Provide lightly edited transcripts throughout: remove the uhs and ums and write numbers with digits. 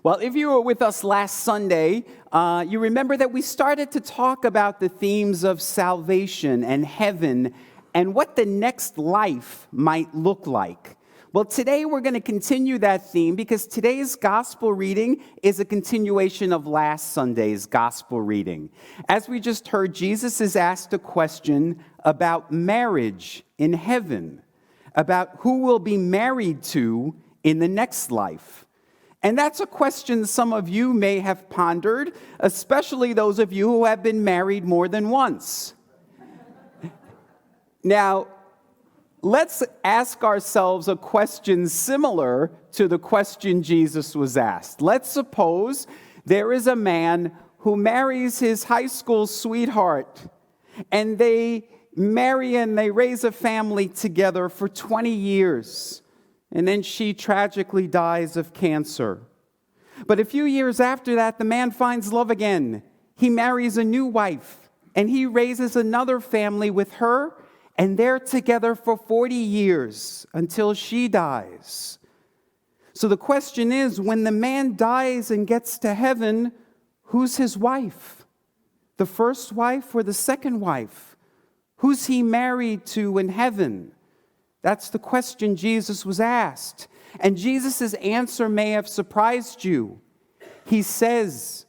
Well, if you were with us last Sunday, you remember that we started to talk about the themes of salvation and heaven and what the next life might look like. Well, today we're going to continue that theme because today's gospel reading is a continuation of last Sunday's gospel reading. As we just heard, Jesus is asked a question about marriage in heaven, about who will be married to in the next life. And that's a question some of you may have pondered, especially those of you who have been married more than once. Now, let's ask ourselves a question similar to the question Jesus was asked. Let's suppose there is a man who marries his high school sweetheart, and they marry and they raise a family together for 20 years. And then she tragically dies of cancer. But a few years after that, the man finds love again. He marries a new wife, and he raises another family with her, and they're together for 40 years until she dies. So the question is, when the man dies and gets to heaven, who's his wife? The first wife or the second wife? Who's he married to in heaven? That's the question Jesus was asked. And Jesus' answer may have surprised you. He says,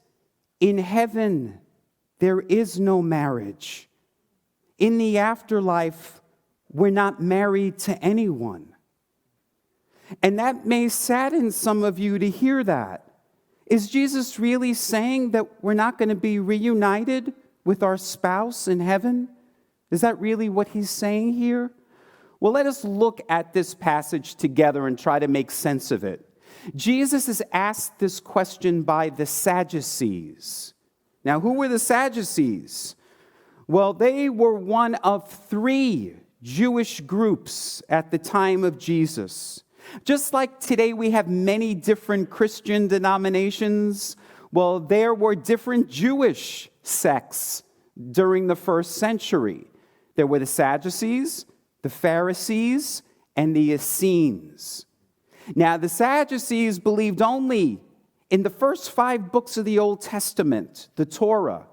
in heaven, there is no marriage. In the afterlife, we're not married to anyone. And that may sadden some of you to hear that. Is Jesus really saying that we're not going to be reunited with our spouse in heaven? Is that really what he's saying here? Well, let us look at this passage together and try to make sense of it. Jesus is asked this question by the Sadducees. Now, who were the Sadducees? Well, they were one of 3 Jewish groups at the time of Jesus. Just like today we have many different Christian denominations, well, there were different Jewish sects during the first century. There were the Sadducees, the Pharisees, and the Essenes. Now, the Sadducees believed only in the first 5 books of the Old Testament, the Torah,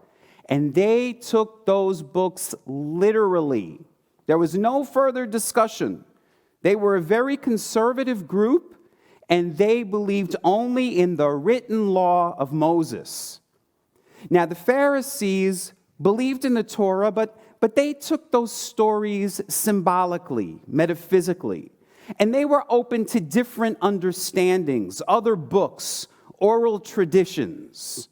and they took those books literally. There was no further discussion. They were a very conservative group, and they believed only in the written law of Moses. Now, the Pharisees believed in the Torah, but they took those stories symbolically, metaphysically, and they were open to different understandings, other books, oral traditions.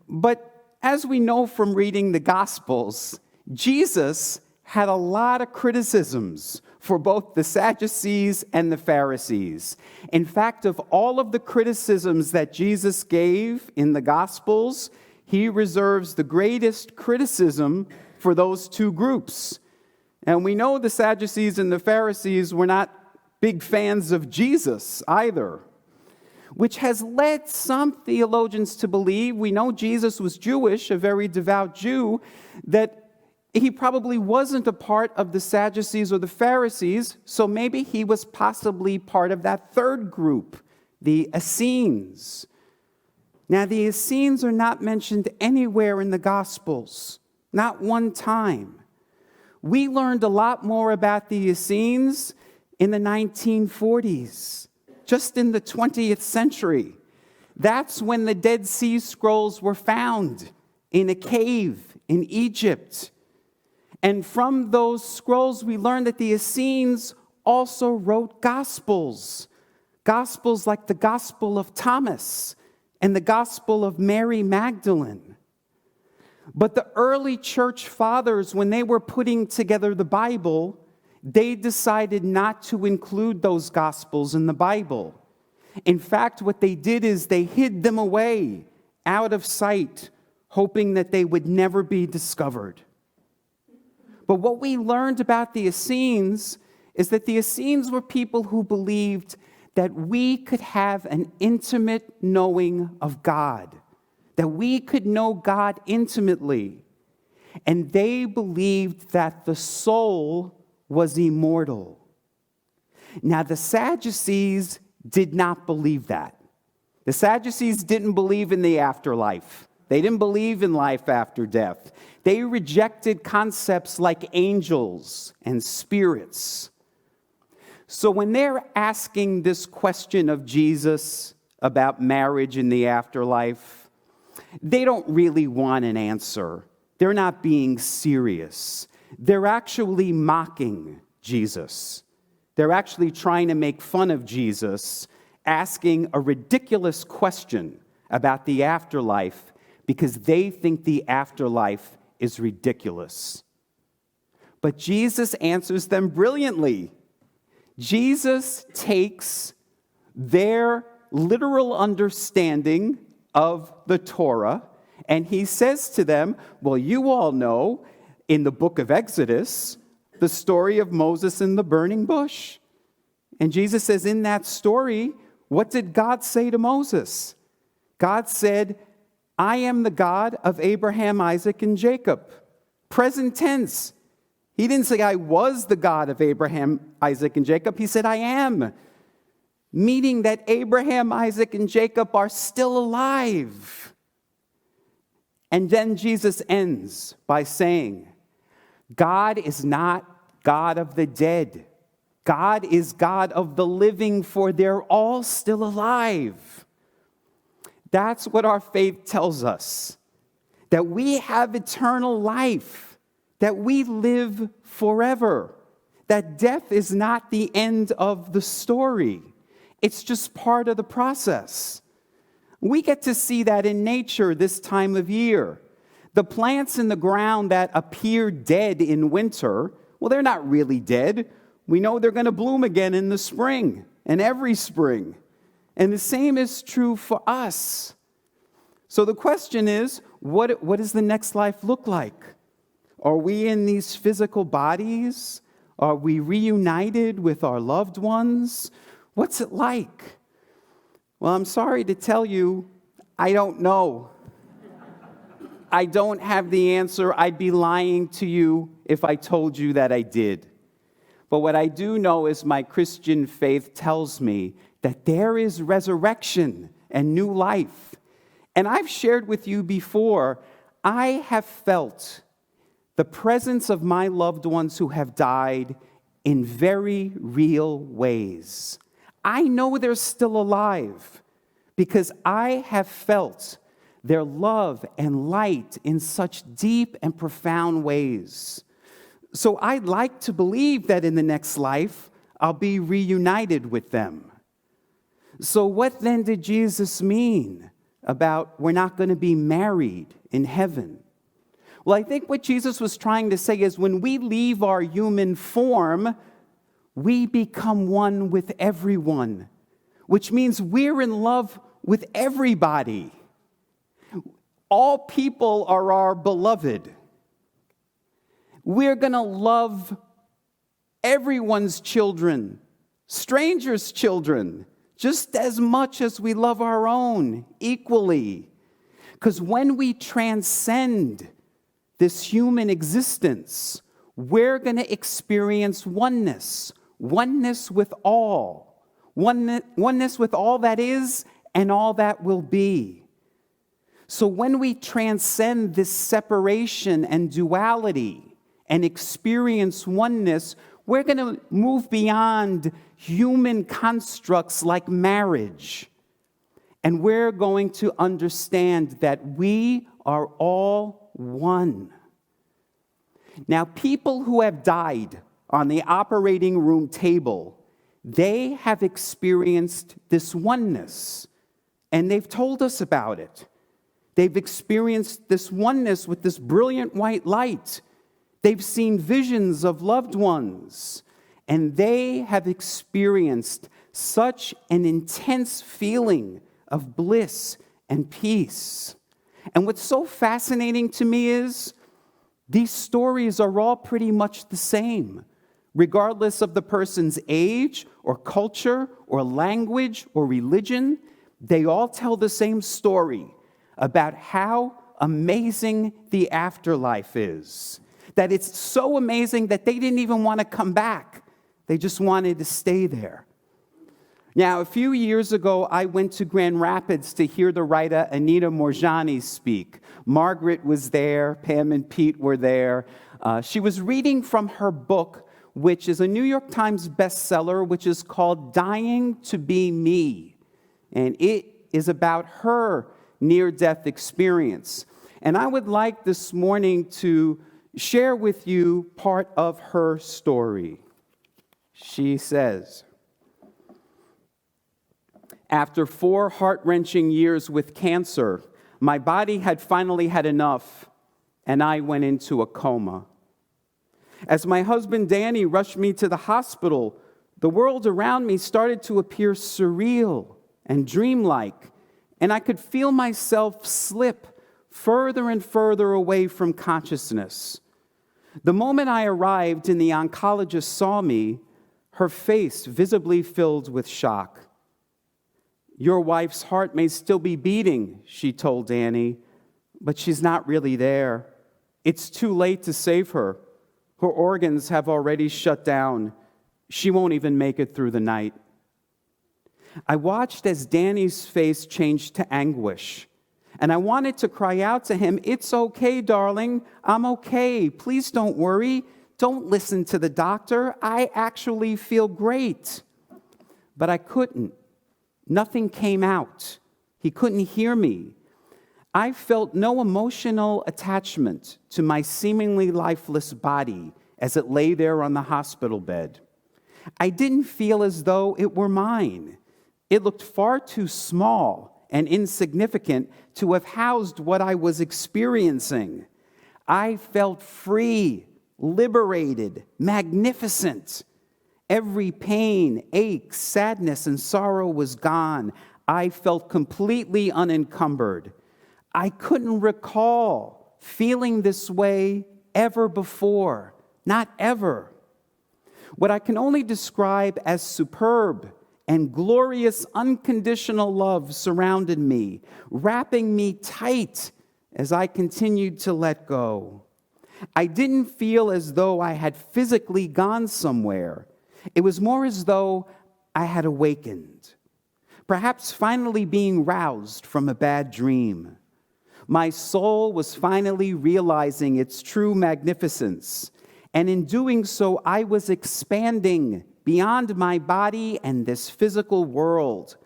But as we know from reading the Gospels, Jesus had a lot of criticisms for both the Sadducees and the Pharisees. In fact, of all of the criticisms that Jesus gave in the Gospels, he reserves the greatest criticism for those 2 groups. And we know the Sadducees and the Pharisees were not big fans of Jesus either, which has led some theologians to believe, we know Jesus was Jewish, a very devout Jew, that he probably wasn't a part of the Sadducees or the Pharisees, so maybe he was possibly part of that 3rd group, the Essenes. Now, the Essenes are not mentioned anywhere in the Gospels. Not one time. We learned a lot more about the Essenes in the 1940s, just in the 20th century. That's when the Dead Sea Scrolls were found in a cave in Egypt. And from those scrolls, we learned that the Essenes also wrote Gospels. Gospels like the Gospel of Thomas and the Gospel of Mary Magdalene. But the early church fathers, when they were putting together the Bible, they decided not to include those Gospels in the Bible. In fact, what they did is they hid them away, out of sight, hoping that they would never be discovered. But what we learned about the Essenes is that the Essenes were people who believed that we could have an intimate knowing of God, that we could know God intimately. And they believed that the soul was immortal. Now, the Sadducees did not believe that. The Sadducees didn't believe in the afterlife. They didn't believe in life after death. They rejected concepts like angels and spirits. So when they're asking this question of Jesus about marriage in the afterlife, they don't really want an answer. They're not being serious. They're actually mocking Jesus. They're actually trying to make fun of Jesus, asking a ridiculous question about the afterlife because they think the afterlife is ridiculous. But Jesus answers them brilliantly. Jesus takes their literal understanding of the Torah and he says to them, well, you all know in the book of Exodus, the story of Moses in the burning bush. And Jesus says, in that story, what did God say to Moses? God said, I am the God of Abraham, Isaac, and Jacob. Present tense. He didn't say, I was the God of Abraham, Isaac, and Jacob. He said, I am. Meaning that Abraham, Isaac, and Jacob are still alive. And then Jesus ends by saying, God is not God of the dead. God is God of the living, for they're all still alive. That's what our faith tells us, that we have eternal life, that we live forever, that death is not the end of the story. It's just part of the process. We get to see that in nature this time of year. The plants in the ground that appear dead in winter, well, they're not really dead. We know they're going to bloom again in the spring and every spring. And the same is true for us. So the question is, what does the next life look like? Are we in these physical bodies? Are we reunited with our loved ones? What's it like? Well, I'm sorry to tell you, I don't know. I don't have the answer. I'd be lying to you if I told you that I did. But what I do know is my Christian faith tells me that there is resurrection and new life. And I've shared with you before, I have felt the presence of my loved ones who have died in very real ways. I know they're still alive because I have felt their love and light in such deep and profound ways. So I'd like to believe that in the next life, I'll be reunited with them. So what then did Jesus mean about we're not going to be married in heaven? Well, I think what Jesus was trying to say is when we leave our human form, we become one with everyone, which means we're in love with everybody. All people are our beloved. We're going to love everyone's children, strangers' children, just as much as we love our own, equally. Because when we transcend this human existence, we're going to experience oneness with all, oneness with all that is and all that will be. So when we transcend this separation and duality and experience oneness, we're going to move beyond human constructs like marriage. And we're going to understand that we are all one. Now, people who have died on the operating room table, they have experienced this oneness, and they've told us about it. They've experienced this oneness with this brilliant white light. They've seen visions of loved ones, and they have experienced such an intense feeling of bliss and peace. And what's so fascinating to me is these stories are all pretty much the same, regardless of the person's age or culture or language or religion. They all tell the same story about how amazing the afterlife is. That it's so amazing that they didn't even want to come back. They just wanted to stay there. Now, a few years ago, I went to Grand Rapids to hear the writer Anita Moorjani speak. Margaret was there, Pam and Pete were there. She was reading from her book, which is a New York Times bestseller, which is called Dying to Be Me. And it is about her near-death experience. And I would like this morning to share with you part of her story. She says, "After 4 heart-wrenching years with cancer, my body had finally had enough, and I went into a coma. As my husband Danny rushed me to the hospital, the world around me started to appear surreal and dreamlike, and I could feel myself slip further and further away from consciousness. The moment I arrived and the oncologist saw me, her face visibly filled with shock. 'Your wife's heart may still be beating,' she told Danny, 'but she's not really there. It's too late to save her. Her organs have already shut down. She won't even make it through the night.' I watched as Danny's face changed to anguish, and I wanted to cry out to him, 'It's okay, darling. I'm okay. Please don't worry. Don't listen to the doctor. I actually feel great.' But I couldn't. Nothing came out. He couldn't hear me. I felt no emotional attachment to my seemingly lifeless body as it lay there on the hospital bed. I didn't feel as though it were mine. It looked far too small and insignificant to have housed what I was experiencing. I felt free, liberated, magnificent. Every pain, ache, sadness, and sorrow was gone. I felt completely unencumbered. I couldn't recall feeling this way ever before, not ever. What I can only describe as superb and glorious unconditional love surrounded me, wrapping me tight as I continued to let go. I didn't feel as though I had physically gone somewhere. It was more as though I had awakened, perhaps finally being roused from a bad dream. My soul was finally realizing its true magnificence, and in doing so, I was expanding beyond my body and this physical world.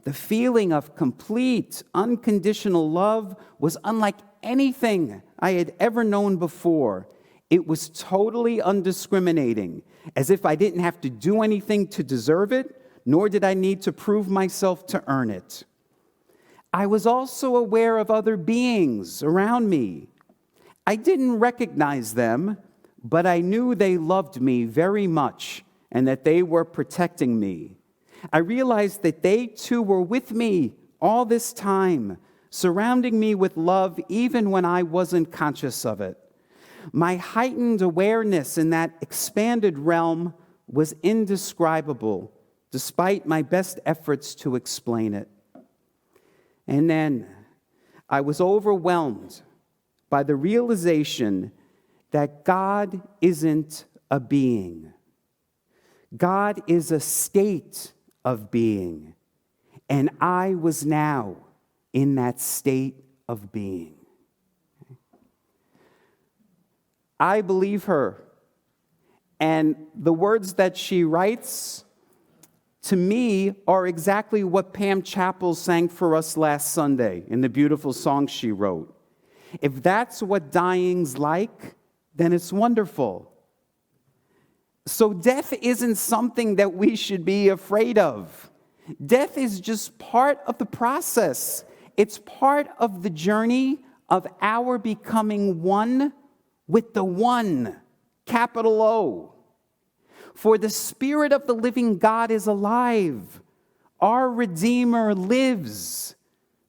The feeling of complete, unconditional love was unlike anything I had ever known before. It was totally undiscriminating, as if I didn't have to do anything to deserve it, nor did I need to prove myself to earn it. I was also aware of other beings around me. I didn't recognize them, but I knew they loved me very much and that they were protecting me. I realized that they too were with me all this time, surrounding me with love even when I wasn't conscious of it. My heightened awareness in that expanded realm was indescribable, despite my best efforts to explain it. And then I was overwhelmed by the realization that God isn't a being. God is a state of being, and I was now in that state of being. I believe her, and the words that she writes to me are exactly what Pam Chappell sang for us last Sunday in the beautiful song she wrote. If that's what dying's like, then it's wonderful. So death isn't something that we should be afraid of. Death is just part of the process. It's part of the journey of our becoming one with the One, capital O. For the Spirit of the living God is alive. Our Redeemer lives.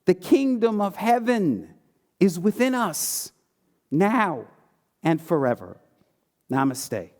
The kingdom of heaven is within us, now and forever. Namaste.